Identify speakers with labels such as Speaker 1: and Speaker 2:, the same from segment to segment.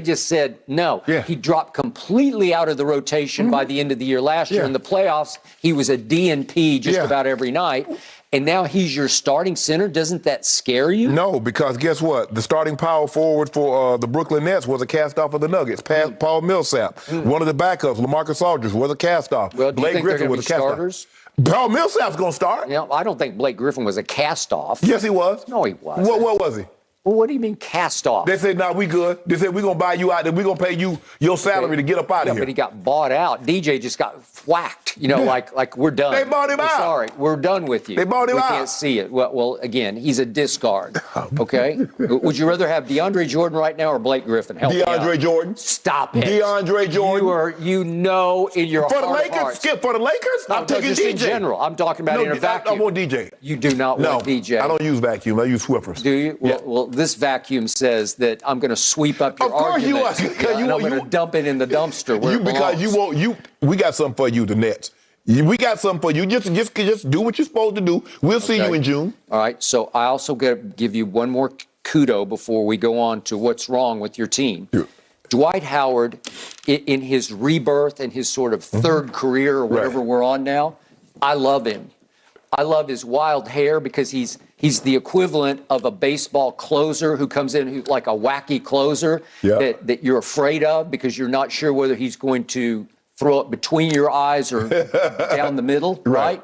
Speaker 1: just said no.
Speaker 2: Yeah.
Speaker 1: He dropped completely out of the rotation by the end of the year last year. In the playoffs, he was a DNP just about every night. And now he's your starting center. Doesn't that scare you?
Speaker 2: No, because guess what? The starting power forward for the Brooklyn Nets was a cast-off of the Nuggets. Paul Millsap. One of the backups, LaMarcus Aldridge, was a cast-off.
Speaker 1: Well, do you
Speaker 2: Blake
Speaker 1: think
Speaker 2: Griffin
Speaker 1: they're
Speaker 2: was a cast-off.
Speaker 1: starters?
Speaker 2: Paul Millsap's going to start.
Speaker 1: You know, I don't think Blake Griffin was a cast-off.
Speaker 2: Yes, he was.
Speaker 1: No, he wasn't.
Speaker 2: What was he?
Speaker 1: Well, what do you mean cast off?
Speaker 2: They said, we good. They said, we're going to buy you out. We're going to pay you your salary to get up out of here.
Speaker 1: But he got bought out. DJ just got whacked, like we're done.
Speaker 2: They bought him out.
Speaker 1: Sorry, we're done with you.
Speaker 2: They bought him out.
Speaker 1: We can't see it. Well, again, he's a discard, okay? Would you rather have DeAndre Jordan right now or Blake Griffin? Help me out.
Speaker 2: DeAndre Jordan.
Speaker 1: Stop it.
Speaker 2: DeAndre Jordan.
Speaker 1: You know in your
Speaker 2: for
Speaker 1: heart
Speaker 2: the Lakers,
Speaker 1: of hearts.
Speaker 2: Skip, for the Lakers, I'm taking
Speaker 1: just
Speaker 2: DJ.
Speaker 1: in general. I'm talking about in a vacuum.
Speaker 2: I want DJ.
Speaker 1: You do not want DJ.
Speaker 2: I don't use vacuum. I use Swiffers.
Speaker 1: Do you? Well, this vacuum says that I'm going to sweep up your argument. Of course you are. I'm going to dump it in the dumpster where it belongs.
Speaker 2: We got something for you, the Nets. We got something for you. Just do what you're supposed to do. We'll see you in June.
Speaker 1: All right. So I also got to give you one more kudo before we go on to what's wrong with your team.
Speaker 2: Yeah.
Speaker 1: Dwight Howard, in his rebirth and his sort of third career or whatever we're on now, I love him. I love his wild hair because he's the equivalent of a baseball closer who comes in who's like a wacky closer that you're afraid of because you're not sure whether he's going to throw it between your eyes or down the middle, right?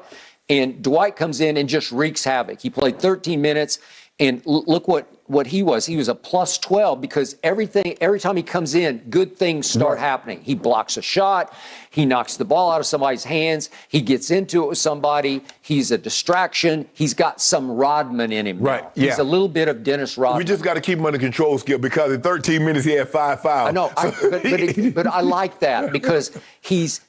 Speaker 1: And Dwight comes in and just wreaks havoc. He played 13 minutes, and look what he was. He was a plus 12 because every time he comes in, good things start happening. He blocks a shot. He knocks the ball out of somebody's hands. He gets into it with somebody. He's a distraction. He's got some Rodman in him.
Speaker 2: Right.
Speaker 1: Now.
Speaker 2: Yeah.
Speaker 1: He's a little bit of Dennis Rodman.
Speaker 2: We just got to keep him under control, Skip, because in 13 minutes he had 5 fouls.
Speaker 1: I know, but I like that because he's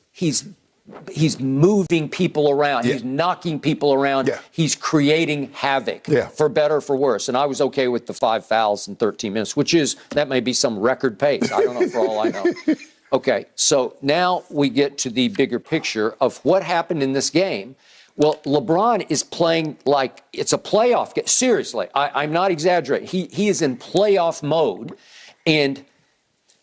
Speaker 1: moving people around. He's knocking people around. He's creating havoc, for better or for worse. And I was okay with the 5 fouls in 13 minutes, that may be some record pace. I don't know, for all I know. Okay, so now we get to the bigger picture of what happened in this game. Well, LeBron is playing like it's a playoff game. Seriously, I'm not exaggerating. He is in playoff mode, and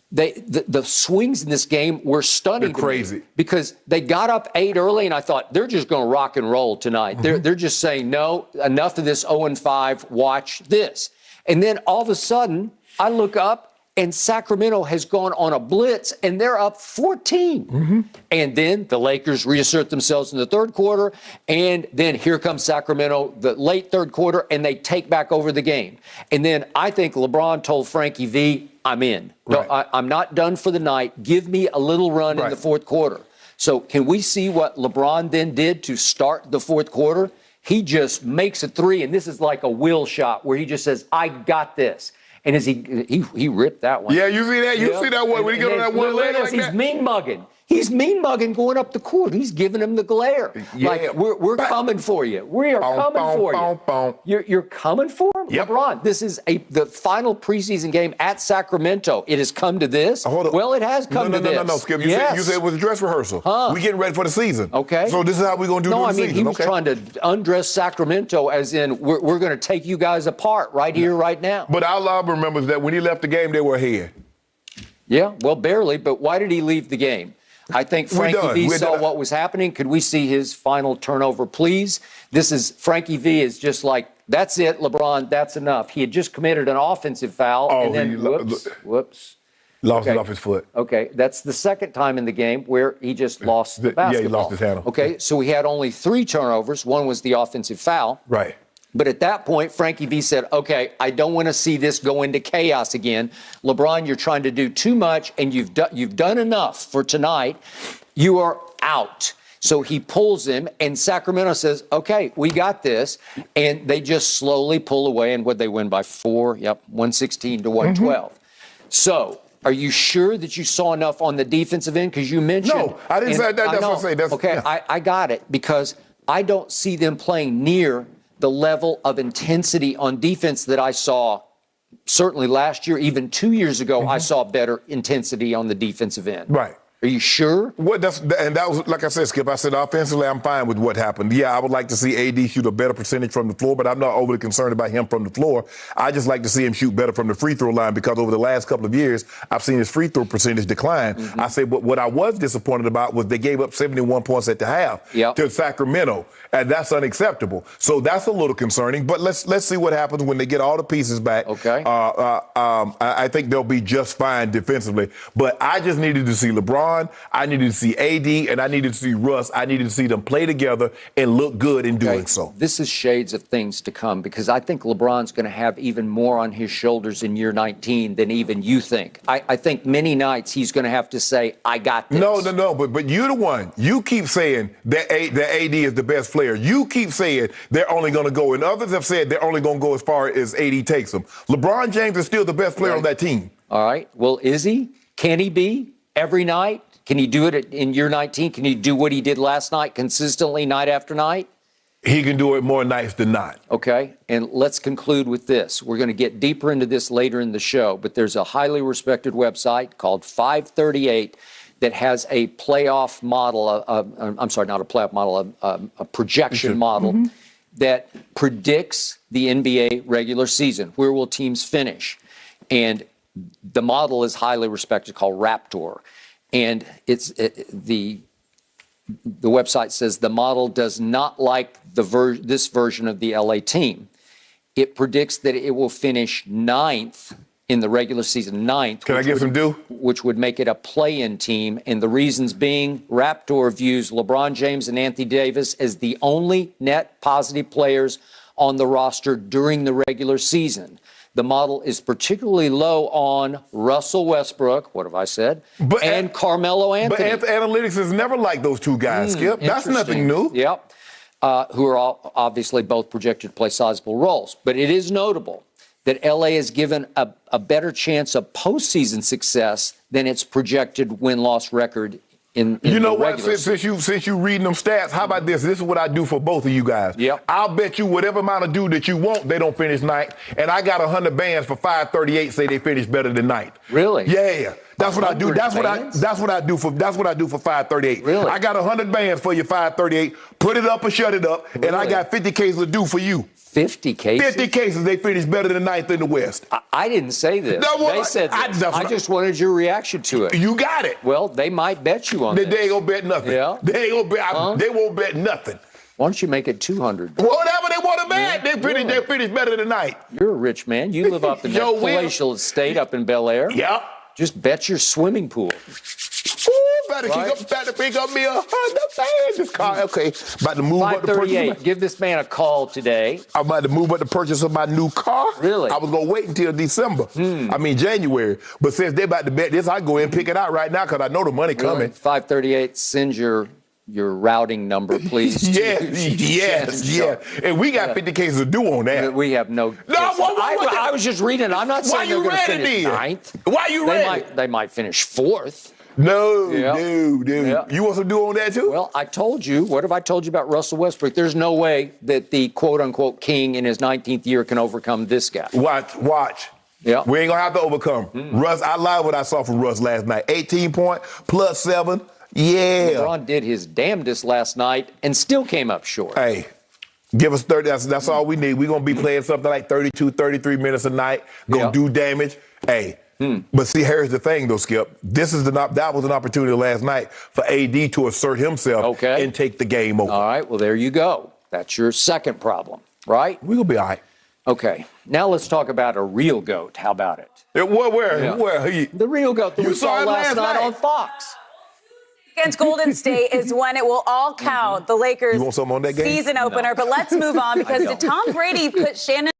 Speaker 1: the swings in this game were stunning.
Speaker 2: They're crazy.
Speaker 1: Because they got up 8 early, and I thought, they're just going to rock and roll tonight. They're just saying, no, enough of this 0-5, watch this. And then all of a sudden, I look up, and Sacramento has gone on a blitz, and they're up 14. And then the Lakers reassert themselves in the third quarter, and then here comes Sacramento, the late third quarter, and they take back over the game. And then I think LeBron told Frankie V, I'm in.
Speaker 2: Right.
Speaker 1: No, I'm not done for the night. Give me a little run in the fourth quarter. So can we see what LeBron then did to start the fourth quarter? He just makes a three, and this is like a will shot where he just says, I got this. And as he ripped that one.
Speaker 2: Yeah, you see that? You see that one when he got on that one leg like
Speaker 1: he's
Speaker 2: that?
Speaker 1: mean mugging. He's mean mugging going up the court. He's giving him the glare.
Speaker 2: Yeah.
Speaker 1: Like, we're coming for you. We are coming for you. You're coming for him?
Speaker 2: Yep.
Speaker 1: LeBron, this is the final preseason game at Sacramento. It has come to this? Well, it has come to this.
Speaker 2: No, Skip. You said it was a dress rehearsal. We getting ready for the season.
Speaker 1: Okay.
Speaker 2: So this is how we're going to do the season.
Speaker 1: He was trying to undress Sacramento as in we're going to take you guys apart right here, right now.
Speaker 2: But our lob remembers that when he left the game, they were ahead.
Speaker 1: Yeah, well, barely. But why did he leave the game? I think Frankie V saw what was happening. Could we see his final turnover, please? Frankie V is just like, that's it, LeBron, that's enough. He had just committed an offensive foul, and then whoops.
Speaker 2: Lost it off his foot.
Speaker 1: Okay, that's the second time in the game where he just lost the basketball.
Speaker 2: Yeah, he lost his handle.
Speaker 1: Okay, so he had only 3 turnovers. One was the offensive foul.
Speaker 2: Right.
Speaker 1: But at that point, Frankie V said, okay, I don't want to see this go into chaos again. LeBron, you're trying to do too much, and you've done enough for tonight. You are out. So he pulls him, and Sacramento says, okay, we got this. And they just slowly pull away, and would they win by 4? 116 to 112. So are you sure that you saw enough on the defensive end? Because you mentioned.
Speaker 2: No, I didn't say that. That's what I say.
Speaker 1: Okay, I got it, because I don't see them playing near the level of intensity on defense that I saw certainly last year, even 2 years ago. I saw better intensity on the defensive end.
Speaker 2: Right.
Speaker 1: Are you sure?
Speaker 2: That was, like I said, Skip, I said offensively, I'm fine with what happened. Yeah, I would like to see AD shoot a better percentage from the floor, but I'm not overly concerned about him from the floor. I just like to see him shoot better from the free throw line because over the last couple of years, I've seen his free throw percentage decline.
Speaker 1: Mm-hmm.
Speaker 2: I say, but what I was disappointed about was they gave up 71 points at the half to Sacramento, and that's unacceptable. So that's a little concerning, but let's see what happens when they get all the pieces back.
Speaker 1: Okay.
Speaker 2: I think they'll be just fine defensively, but I just needed to see LeBron. I needed to see AD, and I needed to see Russ. I needed to see them play together and look good in doing so.
Speaker 1: This is shades of things to come because I think LeBron's going to have even more on his shoulders in year 19 than even you think. I think many nights he's going to have to say, I got this.
Speaker 2: No, but you're the one. You keep saying that AD is the best player. You keep saying they're only going to go, and others have said they're only going to go as far as AD takes them. LeBron James is still the best player on that team.
Speaker 1: All right. Well, is he? Can he be every night? Can he do it in year 19? Can he do what he did last night consistently night after night?
Speaker 2: He can do it more nights than not.
Speaker 1: Okay, and let's conclude with this. We're going to get deeper into this later in the show, but there's a highly respected website called 538 that has a playoff model, I'm sorry, not a playoff model, a projection model that predicts the NBA regular season. Where will teams finish? And the model is highly respected, called Raptor. And the website says the model does not like this version of the LA team. It predicts that it will finish 9th in the regular season, 9th.
Speaker 2: Can I get some due?
Speaker 1: Which would make it a play-in team. And the reasons being, Raptor views LeBron James and Anthony Davis as the only net positive players on the roster during the regular season. The model is particularly low on Russell Westbrook, what have I said, and Carmelo Anthony.
Speaker 2: But analytics is never like those two guys, Skip. That's nothing new.
Speaker 1: Yep. Who are all obviously both projected to play sizable roles. But it is notable that LA is given a better chance of postseason success than its projected win-loss record in
Speaker 2: you know
Speaker 1: the
Speaker 2: what?
Speaker 1: regular
Speaker 2: Since you reading them stats, how about this? This is what I do for both of you guys.
Speaker 1: Yep.
Speaker 2: I'll bet you whatever amount of due that you want, they don't finish ninth. And I got 100 bands for 538 say they finish better than ninth.
Speaker 1: Really?
Speaker 2: Yeah. That's what I do. That's what I do for 538.
Speaker 1: Really?
Speaker 2: I got 100 bands for your 538. Put it up or shut it up. Really? And I got 50 cases of due for you.
Speaker 1: 50 cases?
Speaker 2: 50 cases, they finished better than ninth in the West.
Speaker 1: I didn't say this.
Speaker 2: No, well,
Speaker 1: they said this. I just wanted your reaction to it.
Speaker 2: You got it.
Speaker 1: Well, they might bet you on this.
Speaker 2: They ain't gonna bet nothing.
Speaker 1: Yeah?
Speaker 2: They ain't gonna bet. They won't bet nothing.
Speaker 1: Why don't you make it 200?
Speaker 2: Whatever they want to bet, they finish better than ninth.
Speaker 1: You're a rich man. You live up in that palatial estate up in Bel Air.
Speaker 2: Yep.
Speaker 1: Just bet your swimming pool.
Speaker 2: Better pick up me 100 bands. This car, okay. About to move up the purchase.
Speaker 1: 538. Give this man a call today.
Speaker 2: I'm about to move up the purchase of my new car.
Speaker 1: Really?
Speaker 2: I was gonna wait until December. I mean January. But since they're about to bet this, I go in and pick it out right now because I know the money coming.
Speaker 1: 538. Send your routing number, please.
Speaker 2: Yes. And we got 50 cases of due on that.
Speaker 1: We have no. I was just reading. I'm not saying they're going to finish ninth.
Speaker 2: Why you ready?
Speaker 1: They might finish 4th.
Speaker 2: No, dude. Yeah. You want some due on that too?
Speaker 1: Well, I told you. What have I told you about Russell Westbrook? There's no way that the quote-unquote king in his 19th year can overcome this guy.
Speaker 2: Watch.
Speaker 1: Yeah.
Speaker 2: We ain't going to have to overcome. Russ, I lied what I saw from Russ last night. 18 point, plus 7. Yeah.
Speaker 1: LeBron did his damnedest last night and still came up short.
Speaker 2: Hey, give us 30. That's all we need. We're going to be playing something like 32, 33 minutes a night. Going to do damage. Hey. But see, here's the thing, though, Skip. That was an opportunity last night for AD to assert himself and take the game over.
Speaker 1: All right, well, there you go. That's your second problem, right?
Speaker 2: We're going to be all right.
Speaker 1: Okay, now let's talk about a real GOAT. How about it?
Speaker 2: Where?
Speaker 1: The real GOAT that we saw last night on Fox.
Speaker 3: Against Golden State is when it will all count. The Lakers
Speaker 2: you want something on that game?
Speaker 3: Season opener.
Speaker 1: No.
Speaker 3: But let's move on because did Tom Brady put Shannon